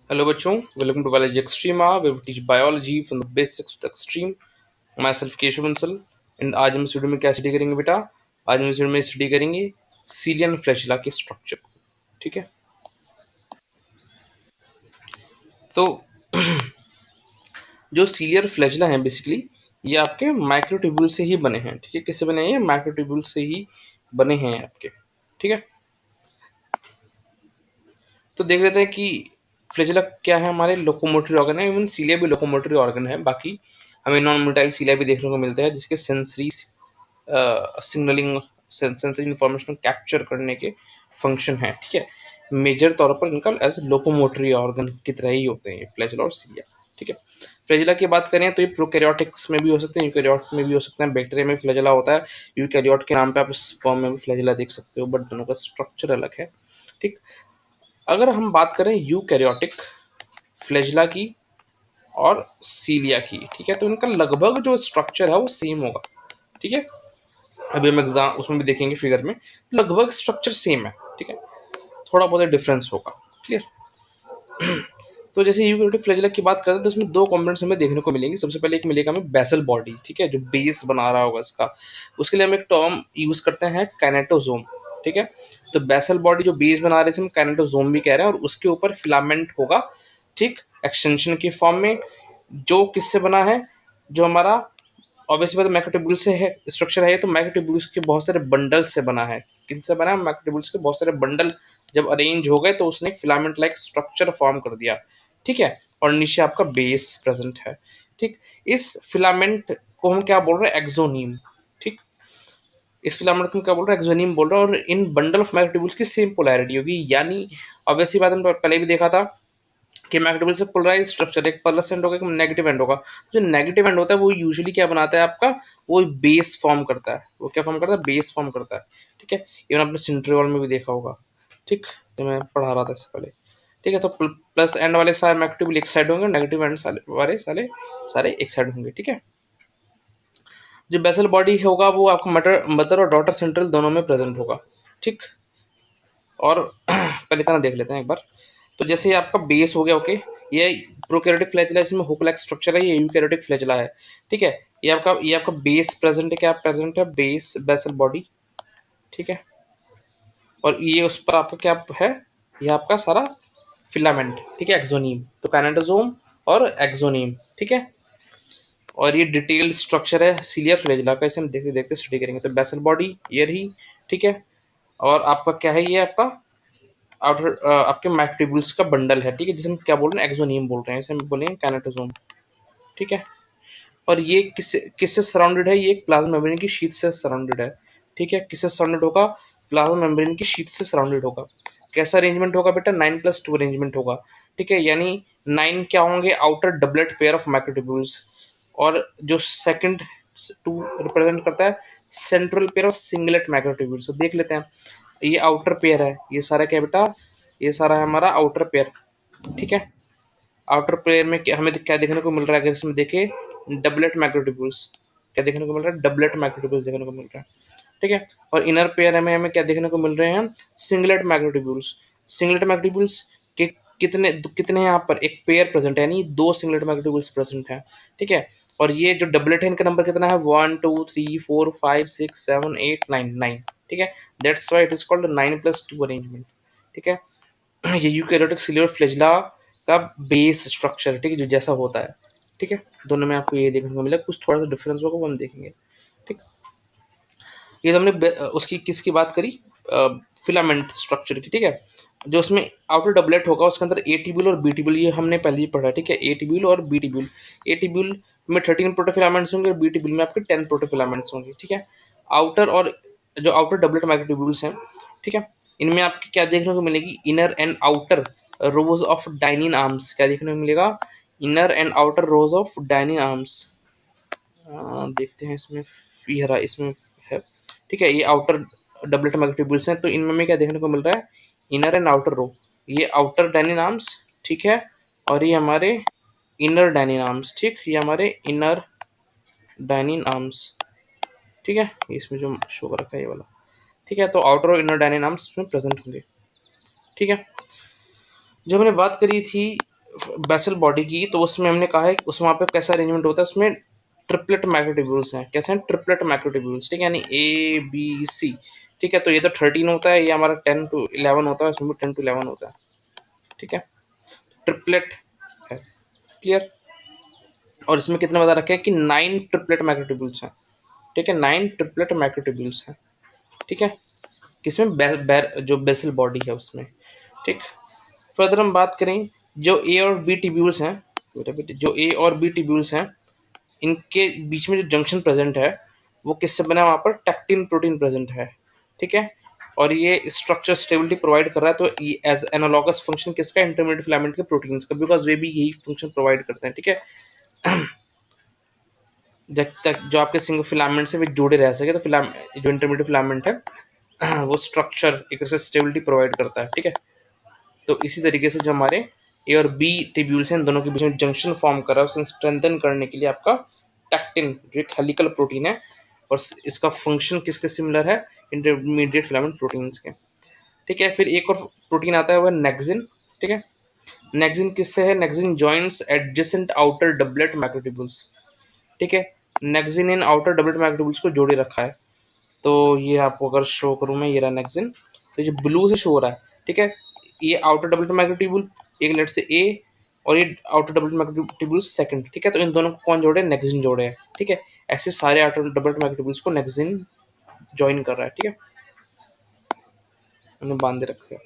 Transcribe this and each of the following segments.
Hello बच्चों, welcome to biology extreme. We will teach biology from the basics to the extreme. Myself Keshav Bansal. And आज हम इस video में क्या study करेंगे बेटा? आज हम इस वीडियो में स्टडी करेंगे सीलियन फ्लैजिला के स्ट्रक्चर। ठीक है, तो जो सीलियर फ्लैजिला हैं बेसिकली ये आपके माइक्रोट्यूब्यूल से ही बने हैं। ठीक है, किससे बने हैं? ये माइक्रोट्यूब्यूल से ही बने हैं आपके। ठीक है, तो देख लेते हैं कि फ्लैजिला क्या है। हमारे लोकोमोटरी ऑर्गन है, इवन सीलिया भी लोकोमोटरी ऑर्गन है। बाकी हमें नॉन मोटाइल सीलिया भी देखने को मिलता है जिसके sensory signalling, sensory information capture करने के फंक्शन है। ठीक है, मेजर तौर पर इनका एज लोकोमोटरी ऑर्गन की तरह ही होते हैं फ्लैजिला और सीलिया। ठीक है, फ्लैजिला की बात करें तो ये प्रोकैरियोटिक्स में भी हो सकते हैं, यूकैरियोट में भी हो सकते हैं। बैक्टीरिया में फ्लैजिला होता है, यूकैरियोट के नाम पे आप स्पर्म में भी फ्लैजिला देख सकते हो, बट दोनों का स्ट्रक्चर अलग है। ठीक, अगर हम बात करें यूकैरियोटिक फ्लैजिला की और सीलिया की, ठीक है, तो इनका लगभग जो स्ट्रक्चर है वो सेम होगा। ठीक है, अभी हम एग्जाम उसमें भी देखेंगे फिगर में, लगभग स्ट्रक्चर सेम है। ठीक है, थोड़ा बहुत डिफरेंस होगा। क्लियर? तो जैसे यूकैरियोटिक फ्लैजिला की बात करते हैं तो उसमें दो कंपोनेंट्स हमें देखने को मिलेंगे। सबसे पहले एक मिलेगा हमें बेसल बॉडी, ठीक है, जो बेस बना रहा होगा इसका। उसके लिए हम एक टर्म यूज करते हैं काइनेटोसोम। ठीक है, तो बेसल बॉडी जो बेस बना रहे थे हम काइनेटोसोम भी कह रहे हैं, और उसके ऊपर फिलामेंट होगा। ठीक, एक्सटेंशन के फॉर्म में, जो किससे बना है? जो हमारा ऑब्वियसली बात माइक्रोट्यूब्यूल से है, स्ट्रक्चर है ये, तो माइक्रोट्यूब्यूल्स के बहुत सारे बंडल से बना है। किनसे बना है? माइक्रोट्यूब्यूल्स के बहुत सारे बंडल जब अरेंज हो गए तो उसने एक फिलामेंट लाइक स्ट्रक्चर फॉर्म कर दिया। ठीक है, और नीचे आपका बेस प्रेजेंट है। ठीक, इस फिलामेंट को हम क्या बोल रहे हैं? एक्सोनीम। ठीक, इस फिलामेंट को क्या बोल रहे हैं? एक्सोनीम बोल रहे हैं। और इन बंडल ऑफ माइक्रोट्यूब्यूल्स की सेम पोलैरिटी होगी, यानी ऑब्वियसली बात हमने पहले भी देखा था कि मैग्नेटिक से पोलराइज स्ट्रक्चर, एक प्लस एंड होगा, एक नेगेटिव एंड होगा। जो नेगेटिव एंड होता है वो यूजुअली क्या बनाता है आपका? वो बेस फॉर्म करता है। वो क्या फॉर्म करता है? बेस फॉर्म करता है। ठीक है, इवन आपने सिंट्रियोल में भी देखा होगा। ठीक, तो मैं पढ़ा रहा था इससे पहले। ठीक है, तो प्लस एंड वाले सारे मैग्नेटिव एक साइड होंगे, नेगेटिव एंड वाले सारे सारे एक साइड होंगे। ठीक है, जो बेसल बॉडी होगा वो आपका मदर और डॉटर सेंट्रल दोनों में प्रेजेंट होगा। ठीक, और पहले तरह देख लेते हैं एक बार। तो जैसे ये आपका बेस हो गया, ओके, ये प्रोकैरियोटिक फ्लैजिला, इसमें हुक लाइक स्ट्रक्चर है, ये यूकैरियोटिक फ्लैजिला है। ठीक है, ये आपका बेस प्रेजेंट है, क्या प्रेजेंट है? Base basal body. ठीक है, और ये उस पर आपका क्या है? ये आपका सारा फिलामेंट। ठीक है, एक्सोनीम, तो काइनेटोसोम और एक्सोनीम। ठीक है, और ये डिटेल्ड स्ट्रक्चर है सीलियर फ्लैजिला का, इसे हम देखते देखते स्टडी करेंगे। तो बेसल बॉडी ये रही। ठीक है, और आपका क्या है? ये आपका आउटर आपके माइक्रोट्यूब्यूल्स का बंडल है। ठीक है, जिसे हम क्या बोल रहे हैं? एक्सोनियम बोल रहे हैं, इसे हम बोलेंगे काइनेटोसोम। ठीक है, और ये किससे किससे सराउंडेड है? ये एक प्लाज्मा मेम्ब्रेन की शीट से सराउंडेड है। ठीक है, किससे सराउंडेड होगा? प्लाज्मा मेम्ब्रेन की शीट से सराउंडेड होगा। कैसा अरेंजमेंट होगा बेटा? 9+2 अरेंजमेंट होगा। ठीक है, यानी 9 क्या होंगे? Outer doublet pair of microtubules. और जो सेकंड 2 रिप्रेजेंट करता है central pair of singlet microtubules. तो देख लेते हैं, ये आउटर पेयर है, ये सारा क्या बेटा? ये सारा है हमारा आउटर पेयर। ठीक है, आउटर पेयर में हमें क्या देखने को मिल रहा है? अगर इसमें देखे डबलेट माइक्रोट्यूब्यूल्स, क्या देखने को मिल रहा है? डबलेट माइक्रोट्यूब्यूल्स देखने को मिल रहा है। ठीक है, और इनर पेयर में हमें क्या देखने को मिल रहे हैं? Singlet microtubules. सिंगलेट माइक्रोट्यूब्यूल्स के कितने कितने हैं यहाँ पर? एक पेयर प्रेजेंट है, यानी दो सिंगलेट माइक्रोट्यूब्यूल्स प्रेजेंट है। ठीक है, और ये जो डबलेट है इनका नंबर कितना है? 1 2 3 4 5 6 7 8 9 9। ठीक है, that's why it is called 9+2 arrangement. ठीक है, ये यूकैरियोटिक सिल्युलर फ्लैजिला का बेस स्ट्रक्चर है। ठीक है, जो जैसा होता है। ठीक है, दोनों में आपको ये देखने को मिला, कुछ थोड़ा सा डिफरेंस होगा वो हम देखेंगे। ठीक, ये तो हमने उसकी किसकी बात करी? फिलामेंट स्ट्रक्चर की। ठीक है, जो उसमें आउटर डबलेट होगा उसके अंदर ए टिब्यूल और बी टिब्यूल, ये हमने पहले ही पढ़ा। ठीक है, ए टिब्यूल और बी टिब्यूल। ए टिब्यूल में 13 प्रोटोफिलामेंट्स होंगे और बी टिब्यूल में आपके 10 प्रोटोफिलामेंट्स होंगे। ठीक है, आउटर और जो आउटर डबलेट माइक्रोट्यूब्यूल्स हैं, ठीक है, इनमें आपको क्या देखने को मिलेगी? Inner and outer rose of dynein arms. क्या देखने को मिलेगा? Inner and outer rose of dynein arms. देखते हैं इसमें, ये रहा, इसमें है। ठीक है, ये आउटर डबलेट माइक्रोट्यूब्यूल्स हैं, तो इनमें हमें क्या देखने को मिल रहा है? इनर एंड आउटर रो, ये आउटर डाइनिन आर्म्स। ठीक है, और ये हमारे इनर डाइनिन आर्म्स। ठीक, ये हमारे इनर डाइनिन आर्म्स। ठीक है, इसमें जो शो कर रखा है ये वाला। ठीक है, तो आउटर और इनर डाइनिन आर्म्स में प्रेजेंट होंगे। ठीक है, जो हमने बात करी थी बेसल बॉडी की, तो उसमें हमने कहा है उस वहाँ पे कैसा अरेंजमेंट होता है, उसमें ट्रिपलेट मैक्रोट्यूब्यूल्स हैं। कैसे हैं? ट्रिपलेट मैक्रोट्यूब्यूल्स, ठीक है, यानी ए बी सी, ठीक है। तो ये तो 13 होता है, ये हमारा 10 to 11 होता है, उसमें भी 10 to 11 होता है, ठीक है, ट्रिपलेट है, क्लियर। और इसमें कितने बता रखे हैं कि 9 ट्रिपलेट मैक्रोट्यूब्यूल्स हैं, ठीक है, 9 ट्रिपलेट मैक्रोट्यूब्यूल्स हैं, ठीक है, किसमें जो बेसल बॉडी है उसमें, ठीक। फर्दर हम बात करें, जो ए और बी ट्यूब्यूल्स हैं, जो ए और बी ट्यूब्यूल्स हैं, इनके बीच में जो जंक्शन प्रेजेंट है वो किससे बना है? वहाँ पर टैक्टिन प्रोटीन प्रेजेंट है, ठीक है। और ये स्ट्रक्चर स्टेबिलिटी प्रोवाइड कर रहा है, तो ये एज एनालॉगस फंक्शन किसका? इंटरमीडिएट फिलामेंट के प्रोटीन्स का, बिकॉज वे भी यही फंक्शन प्रोवाइड करते हैं, ठीक है। जब तक जो आपके सिंगल फिलामेंट से वे जुड़े रह सके, तो जो इंटरमीडिएट फिलामेंट है वो स्ट्रक्चर एक तरह से स्टेबिलिटी प्रोवाइड करता है, ठीक है। तो इसी तरीके से जो हमारे ए और बी ट्यूब्यूल्स हैं, इन दोनों के बीच में जंक्शन फॉर्म कर रहा है, उसे स्ट्रेंथन करने के लिए आपका टैक्टिन, जो एक हेलिकल प्रोटीन है, और इसका फंक्शन किसके सिमिलर है? इंटरमीडिएट फिलामेंट प्रोटीन्स के, ठीक है। फिर एक और प्रोटीन आता है, वह नेक्सिन, ठीक है। नेक्सिन किससे है? Nexin joints adjacent outer doublet microtubules, ठीक है। नेक्सिन इन आउटर डबलेट मैक्रोट्यूब्यूल्स को जोड़े रखा है। तो ये आपको अगर शो करूँ मैं, ये रहा नेक्सिन, तो ये ब्लू से शो हो रहा है, ठीक है। ये आउटर डबल मैग्नेटिब्यूल, एक लेट से ए, और ये आउटर डबल मैग्नेटिब्यूल सेकंड, ठीक है। तो इन दोनों को कौन जोड़े? नेक्सिन जोड़े हैं, ठीक है। ऐसे सारे आउटर डबल मैग्नेटिब्यूल्स को नेक्सिन ज्वाइन कर रहा है, ठीक है, उन्हें बांधे रखा है।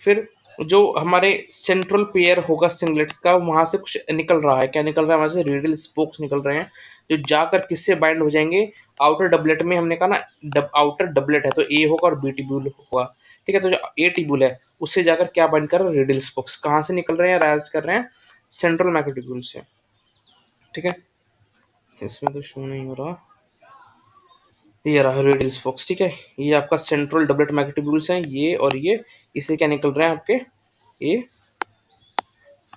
फिर जो हमारे सेंट्रल पेयर होगा सिंगलेट्स का, वहां से कुछ निकल रहा है, क्या निकल रहा है? वहां से रेडियल स्पोक्स निकल रहे हैं, जो जाकर किससे बाइंड हो जाएंगे? आउटर डबलेट में। हमने कहा ना आउटर डबलेट है, तो ए होगा और बी टिब्यूल होगा, ठीक है। तो जो ए टिब्यूल है उससे जाकर क्या बाइंड कर रहा है? Radial spokes. कहाँ से निकल रहे हैं? राइज कर रहे हैं सेंट्रल मैक्रोट्यूब्यूल से, ठीक है। इसमें तो शो नहीं हो रहा, ये रहा रेडियल स्पोक्स, ठीक है। ये आपका सेंट्रल डबलेट मैक्रोट्यूब्यूल्स हैं, ये और ये, इससे क्या निकल रहे हैं आपके? ये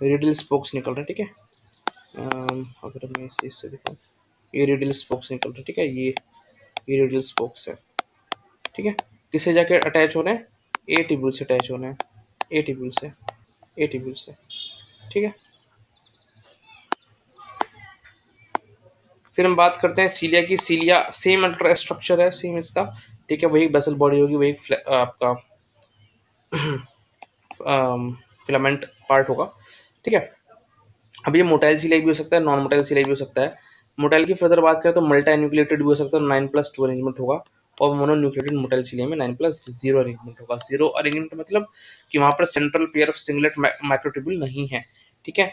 रेडियल स्पोक्स निकल रहे हैं, ठीक है। अगर मैं इसे इससे दिखाऊं, ये रेडियल स्पोक्स निकल रहे हैं, ठीक है। ये रेडियल स्पोक्स है, ठीक है। किससे जाके अटैच हो रहे हैं? ए टिब्यूल से अटैच हो रहे हैं, ए टिब्यूल से, ए टिब्यूल से, ठीक है। फिर हम बात करते हैं सीलिया की। सीलिया सेम अल्ट्रा स्ट्रक्चर है, सेम इसका, ठीक है। वही बेसल बॉडी होगी, वही आपका फिलामेंट पार्ट होगा, ठीक है। अब ये मोटाइल सिलाई भी हो सकता है, नॉन मोटाइल सिलाई भी हो सकता है। मोटाइल की फर्दर बात करें तो मल्टी न्यूक्लिएटेड भी हो सकता है, 9+2 अरेंजमेंट होगा। और मोनो न्यूक्लिएटेड मोटाइल सिलाई में 9+0 अरेंजमेंट होगा। जीरो अरेंजमेंट मतलब कि वहाँ पर central pair of singlet microtubule नहीं है, ठीक है।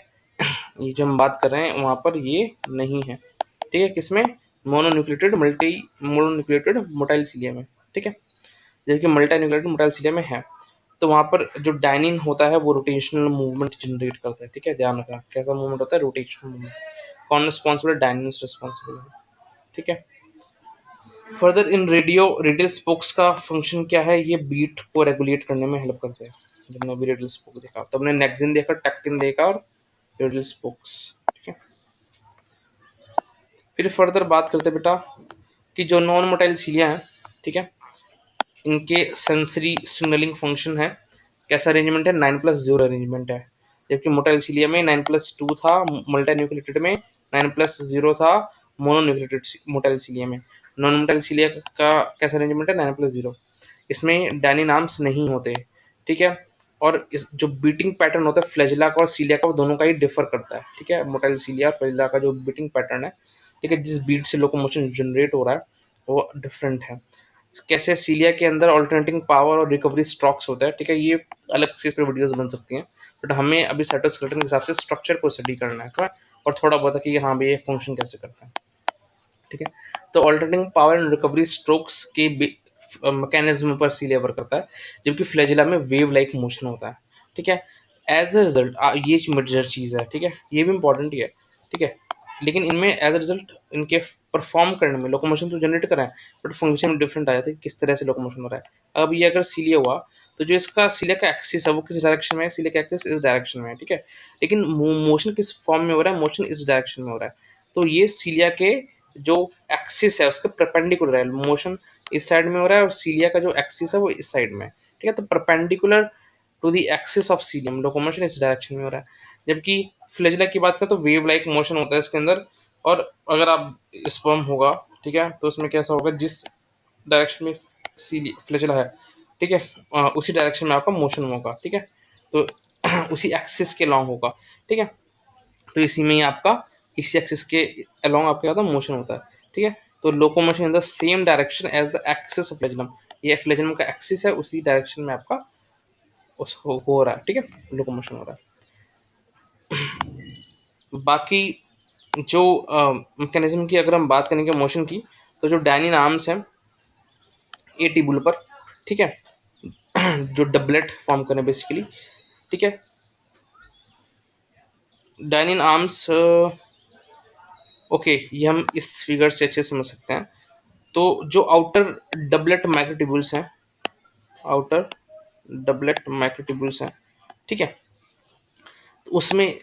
ये जो हम बात कर रहे हैं वहाँ पर ये नहीं है, ठीक है। किसमें? मोनो न्यूक्लिएटेड मोटाइल सिलिया में, ठीक है। जबकि मल्टी न्यूक्लिएटेड मोटाइल सिलिया में है, तो वहाँ पर जो डायनिन होता है वो रोटेशनल मूवमेंट जनरेट करता है, ठीक है। ध्यान रखना कैसा मूवमेंट होता है? Rotational movement. कौन रिस्पॉन्सिबल? डायनिन रिस्पॉन्सिबल है, ठीक है। फर्दर इन रेडियल स्पोक्स का फंक्शन क्या है? ये बीट को रेगुलेट करने में हेल्प करते हैं। जब हमने अभी रेडियल स्पोक देखा, तब हमने नेक्सिन देखा, टैक्टिन देखा, और रेडियल स्पोक्स, ठीक है। फिर फर्दर बात करते हैं बेटा कि जो नॉन मोटाइल सीलिया हैं, ठीक है, इनके सेंसरी सिग्नलिंग फंक्शन है। कैसा अरेंजमेंट है? 9+0 अरेंजमेंट है। जबकि मोटाइल सीलिया में 9+2 था, मल्टी न्यूक्लिएटेड में 9+0 था, मोनो न्यूक्लिएटेड मोटाइल सीलिया में। नॉन मोटाइल सीलिया का कैसा अरेंजमेंट है? 9+0। इसमें डायनामाइट्स नहीं होते, ठीक है। और इस जो बीटिंग पैटर्न होता है फ्लैजिला का और सीलिया का, वो दोनों का ही डिफर करता है, ठीक है। मोटाइल सीलिया और फ्लैजिला का जो बीटिंग पैटर्न है, ठीक है, जिस बीट से लोकोमोशन जनरेट हो रहा है वो डिफरेंट है। कैसे सीलिया के अंदर ऑल्टरनेटिंग पावर और रिकवरी स्ट्रोक्स होता है, ठीक है। ये अलग से इस पर वीडियोस बन सकती हैं, बट हमें अभी साइटोस्केलेटन के हिसाब से स्ट्रक्चर को स्टडी करना है, ठीक है। और थोड़ा बहुत है कि हाँ भाई ये फंक्शन कैसे करता है, ठीक है। तो alternating power and recovery strokes के मैकेनिज्म पर सीलिया वर्क करता है, जबकि फ्लैजिला में वेव लाइक मोशन होता है, ठीक है। एज अ रिजल्ट ये मेजर चीज़ है, ठीक है, ये भी इंपॉर्टेंट ही है, ठीक है। लेकिन इनमें एज अ रिजल्ट इनके परफॉर्म करने में लोकोमोशन तो जनरेट कराएं, बट फंक्शन में डिफरेंट आ जाता है, किस तरह से लोकोमोशन हो रहा है। अब ये अगर सीलिया हुआ, तो जो इसका सीलिया का एक्सिस है वो किस डायरेक्शन में है? सीलिया का एक्सिस इस डायरेक्शन में है, ठीक है। लेकिन मोशन किस फॉर्म में हो रहा है? मोशन इस डायरेक्शन में हो रहा है। तो ये सीलिया के जो एक्सिस है उसके परपेंडिकुलर है, मोशन इस साइड में हो रहा है, और सीलिया का जो एक्सिस है वो इस साइड में है, ठीक है। तो perpendicular to the axis of cilium locomotion इस डायरेक्शन में हो रहा है। जबकि फ्लैजिला की बात करें तो वेव लाइक मोशन होता है इसके अंदर। और अगर आप स्पर्म होगा, ठीक है, तो उसमें कैसा होगा, जिस डायरेक्शन में फ्लैजिला है, ठीक है, उसी डायरेक्शन में आपका मोशन होगा, ठीक है, तो उसी एक्सिस के लॉन्ग होगा, ठीक है, तो इसी में ही आपका इसी एक्सिस के अलोंग आपके होता है मोशन होता है, ठीक है। तो locomotion in the same direction as the axis of flagellum, ये फ्लैजिलम का एक्सिस है, उसी डायरेक्शन में आपका उस हो रहा है, ठीक है, लोकोमोशन हो रहा है। बाकी जो मैकेनिज्म की अगर हम बात करेंगे मोशन की, तो जो डायनिन आर्म्स हैं ए टिब्यूल पर, ठीक है, जो डबलेट फॉर्म करें बेसिकली, ठीक है, डायनिन आर्म्स, ओके, ये हम इस फिगर से अच्छे से समझ सकते हैं। तो जो आउटर डबलेट माइक्रोट्यूब्यूल्स हैं, आउटर डबलेट माइक्रोट्यूब्यूल्स हैं, ठीक है, तो उसमें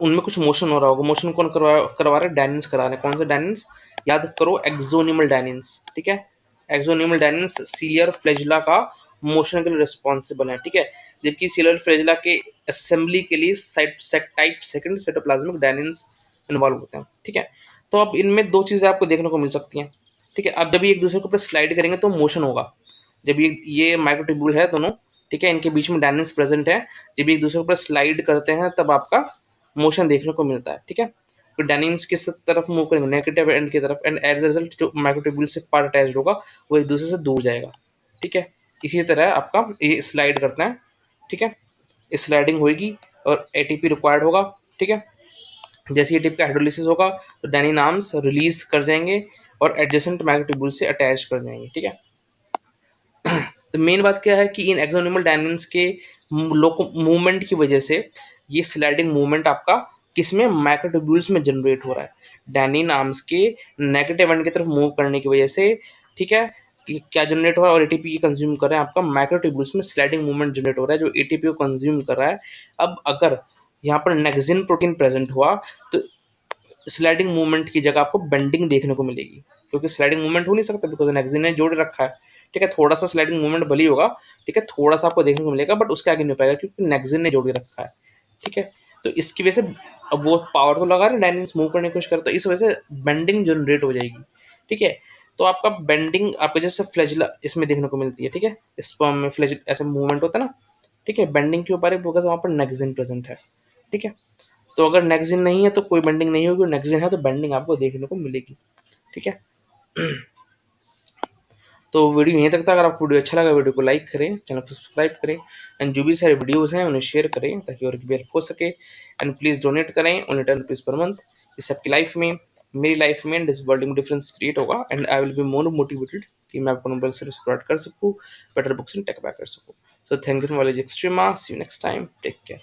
उनमें कुछ मोशन हो रहा होगा। मोशन कौन करवा रहे हैं? डायनिन्स करा रहे हैं। कौन से डायनिन्स? याद करो, एक्सोनिमल डायनिन्स, ठीक है, एक्सोनिमल डायनिन्स सीलियर फ्लैजिला का मोशन के लिए रिस्पॉन्सिबल है, ठीक है, जबकि सीलियर फ्लैजिला के असेंबली के लिए टाइप सेकंड साइटोप्लाज्मिक डायनिन्स इन्वॉल्व होते हैं, ठीक है। तो अब इनमें दो चीज़ें आपको देखने को मिल सकती हैं, ठीक है। अब जब ये एक दूसरे के ऊपर स्लाइड करेंगे तो मोशन होगा। जब ये माइक्रोट्यूब्यूल है दोनों, ठीक है, इनके बीच में डायनेंस प्रेजेंट है, जब एक दूसरे के ऊपर स्लाइड करते हैं तब आपका मोशन देखने को मिलता है, ठीक है। तो डायनेंस किस तरफ मूव करेंगे? नेगेटिव एंड की तरफ, एंड एज अ रिजल्ट जो माइक्रोट्यूब्यूल से पार्ट अटैच्ड होगा वो एक दूसरे से दूर जाएगा, ठीक है। इसी तरह आपका ये स्लाइड करते हैं, ठीक है, स्लाइडिंग होगी और एटीपी रिक्वायर्ड होगा, ठीक है। जैसे एटीपी का हाइड्रोलिसिस होगा तो डायनिन आर्म्स रिलीज कर जाएंगे और एडजेसेंट माइक्रोट्यूब्यूल से अटैच कर जाएंगे, ठीक है। तो मेन बात क्या है कि इन एक्सोनिमल डायनेंस के मूवमेंट की वजह से ये स्लाइडिंग मूवमेंट आपका किसमें? माइक्रोट्यूब्यूल्स में जनरेट हो रहा है, डायनिन आर्म्स के नेगेटिव एंड की तरफ मूव करने की वजह से, ठीक है, कि क्या जनरेट हो रहा है और एटीपी कंज्यूम कर रहे हैं, आपका माइक्रोट्यूब्यूल्स में स्लाइडिंग मूवमेंट जनरेट हो रहा है जो एटीपी को कंज्यूम कर रहा है। अब अगर यहाँ पर नेक्सिन प्रोटीन प्रेजेंट हुआ तो स्लाइडिंग मूवमेंट की जगह आपको बेंडिंग देखने को मिलेगी, क्योंकि स्लाइडिंग मूवमेंट हो नहीं सकता बिकॉज नेक्सिन ने जोड़ रखा है, ठीक है। थोड़ा सा स्लाइडिंग मूवमेंट भली होगा, ठीक है, थोड़ा सा आपको देखने को मिलेगा, बट उसके आगे नहीं हो पाएगा क्योंकि नेक्सिन ने जोड़ रखा है, ठीक है। तो इसकी वजह से अब वो पावर तो लगा रहे डायनेमिक्स मूव करने की कोशिश करे, तो इस वजह से बेंडिंग जनरेट हो जाएगी, ठीक है। तो आपका बेंडिंग आपके जैसे फ्लैजिला इसमें देखने को मिलती है, ठीक है, स्पर्म में फ्लैजिल ऐसे मूवमेंट होता है ना, ठीक है। बेंडिंग क्यों पा रहे? बिकॉज वहाँ पर नेक्सिन प्रेजेंट है, ठीक है। तो अगर नेक्सिन नहीं है तो कोई बेंडिंग नहीं होगी, नेक्सिन है तो बेंडिंग आपको देखने को मिलेगी, ठीक है। तो वीडियो यहीं तक था। अगर आपको वीडियो अच्छा लगा वीडियो को लाइक करें, चैनल को सब्सक्राइब करें, एंड जो भी सारे वीडियोस हैं उन्हें शेयर करें ताकि और भी हेल्प हो सके। एंड प्लीज़ डोनेट करें ओनली 10 रुपीज़ पर मंथ। इससे आपकी लाइफ में, मेरी लाइफ में, इस वर्ल्ड में डिफरेंस क्रिएट होगा and I will be more motivated कि मैं आपको नोबल से स्टार्ट कर सकूँ, better books and take back कर सकूँ। So thank you for knowledge extrema. See you next time, take care.